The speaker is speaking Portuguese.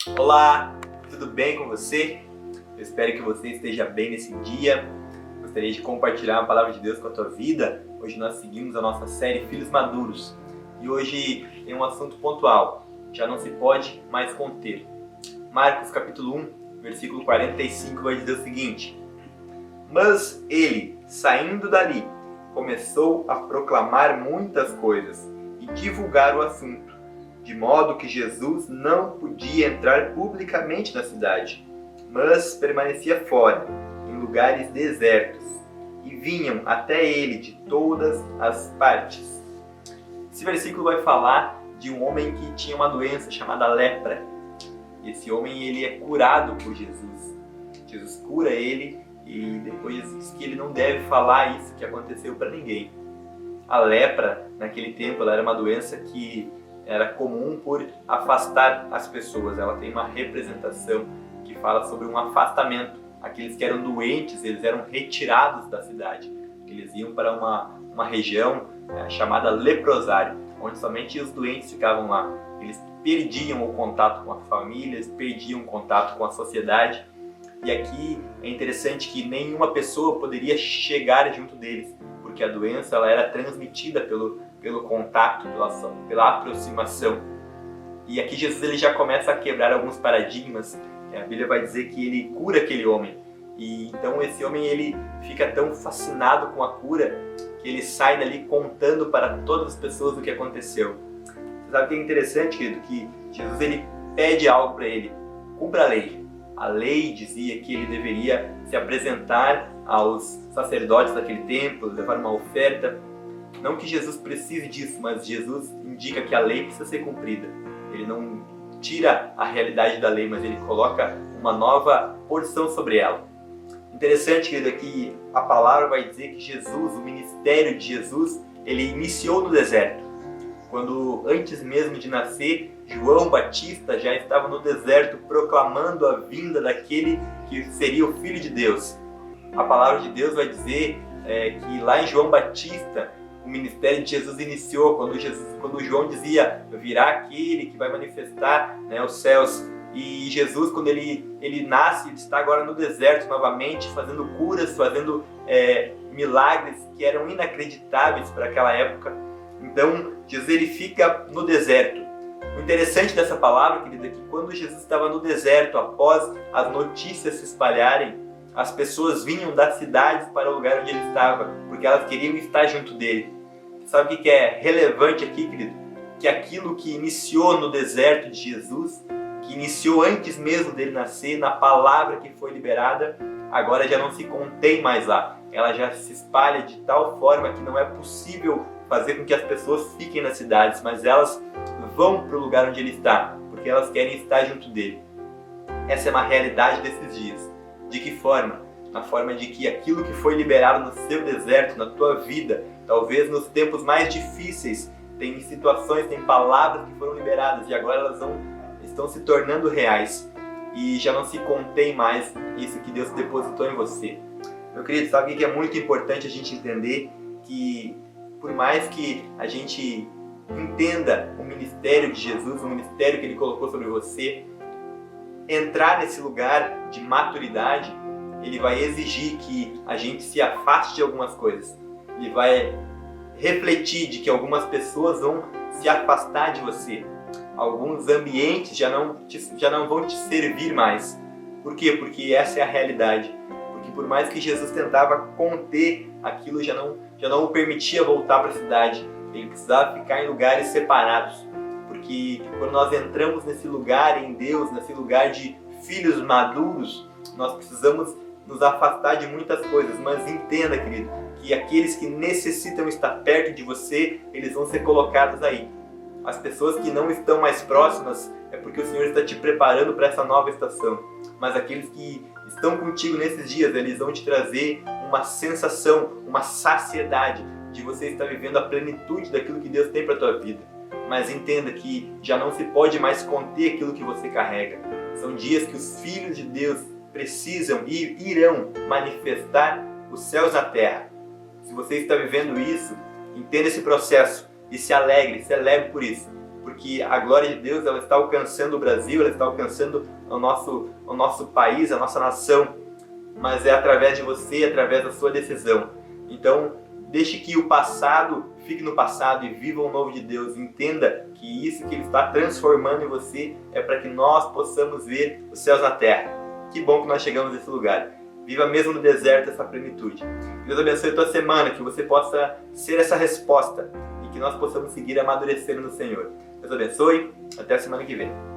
Olá, tudo bem com você? Eu espero que você esteja bem nesse dia. Gostaria de compartilhar a palavra de Deus com a tua vida. Hoje nós seguimos a nossa série Filhos Maduros e hoje tem um assunto pontual: já não se pode mais conter. Marcos capítulo 1, versículo 45 vai dizer o seguinte: Mas ele, saindo dali, começou a proclamar muitas coisas e divulgar o assunto, de modo que Jesus não podia entrar publicamente na cidade, mas permanecia fora, em lugares desertos, e vinham até ele de todas as partes. Esse versículo vai falar de um homem que tinha uma doença chamada lepra. Esse homem ele é curado por Jesus. Jesus cura ele e depois diz que ele não deve falar isso que aconteceu para ninguém. A lepra, naquele tempo, ela era uma doença que era comum por afastar as pessoas. Ela tem uma representação que fala sobre um afastamento. Aqueles que eram doentes, eles eram retirados da cidade. Eles iam para uma região chamada leprosário, onde somente os doentes ficavam lá. Eles perdiam o contato com a família, eles perdiam o contato com a sociedade. E aqui é interessante que nenhuma pessoa poderia chegar junto deles, porque a doença ela era transmitida pelo contato, pela aproximação. E aqui Jesus ele já começa a quebrar alguns paradigmas. A Bíblia vai dizer que ele cura aquele homem. E então esse homem ele fica tão fascinado com a cura que ele sai dali contando para todas as pessoas o que aconteceu. Você sabe o que é interessante, querido? Que Jesus ele pede algo para ele: cumpra a lei. A lei dizia que ele deveria se apresentar aos sacerdotes daquele tempo, levar uma oferta. Não que Jesus precise disso, mas Jesus indica que a lei precisa ser cumprida. Ele não tira a realidade da lei, mas ele coloca uma nova porção sobre ela. Interessante, querido, é que a palavra vai dizer que Jesus, o ministério de Jesus, ele iniciou no deserto. Quando antes mesmo de nascer, João Batista já estava no deserto proclamando a vinda daquele que seria o Filho de Deus. A palavra de Deus vai dizer que lá em João Batista, o ministério de Jesus iniciou quando João dizia: virá aquele que vai manifestar os céus. E Jesus, quando ele nasce, ele está agora no deserto novamente, fazendo curas, fazendo milagres que eram inacreditáveis para aquela época. Então, Jesus ele fica no deserto. O interessante dessa palavra, querida, é que quando Jesus estava no deserto, após as notícias se espalharem, as pessoas vinham das cidades para o lugar onde ele estava, porque elas queriam estar junto dele. Sabe o que é relevante aqui, querido? Que aquilo que iniciou no deserto de Jesus, que iniciou antes mesmo dele nascer, na palavra que foi liberada, agora já não se contém mais lá. Ela já se espalha de tal forma que não é possível fazer com que as pessoas fiquem nas cidades, mas elas vão para o lugar onde ele está, porque elas querem estar junto dele. Essa é uma realidade desses dias. De que forma? Na forma de que aquilo que foi liberado no seu deserto, na tua vida, talvez nos tempos mais difíceis, tem situações, tem palavras que foram liberadas e agora elas estão se tornando reais e já não se contém mais isso que Deus depositou em você. Meu querido, sabe o que é muito importante a gente entender? Que por mais que a gente entenda o ministério de Jesus, o ministério que Ele colocou sobre você, entrar nesse lugar de maturidade, Ele vai exigir que a gente se afaste de algumas coisas. Ele vai refletir de que algumas pessoas vão se afastar de você. Alguns ambientes já não vão te servir mais. Por quê? Porque essa é a realidade. Porque por mais que Jesus tentava conter aquilo, já não o permitia voltar para a cidade. Ele precisava ficar em lugares separados. Porque quando nós entramos nesse lugar em Deus, nesse lugar de filhos maduros, nós precisamos nos afastar de muitas coisas. Mas entenda, querido, que aqueles que necessitam estar perto de você, eles vão ser colocados aí. As pessoas que não estão mais próximas é porque o Senhor está te preparando para essa nova estação. Mas aqueles que estão contigo nesses dias, eles vão te trazer uma sensação, uma saciedade de você estar vivendo a plenitude daquilo que Deus tem para a tua vida. Mas entenda que já não se pode mais conter aquilo que você carrega. São dias que os filhos de Deus precisam e irão manifestar os céus na terra. Se você está vivendo isso, entenda esse processo e se alegre, celebre por isso. Porque porque a glória de Deus ela está alcançando o Brasil, ela está alcançando o nosso país, a nossa nação, mas é através de você, através da sua decisão. Então, deixe que o passado fique no passado e viva o novo de Deus. Entenda que isso que Ele está transformando em você é para que nós possamos ver os céus na terra. Que bom que nós chegamos nesse lugar. Viva mesmo no deserto essa plenitude. Deus abençoe a tua semana, que você possa ser essa resposta e que nós possamos seguir amadurecendo no Senhor. Deus abençoe. Até a semana que vem.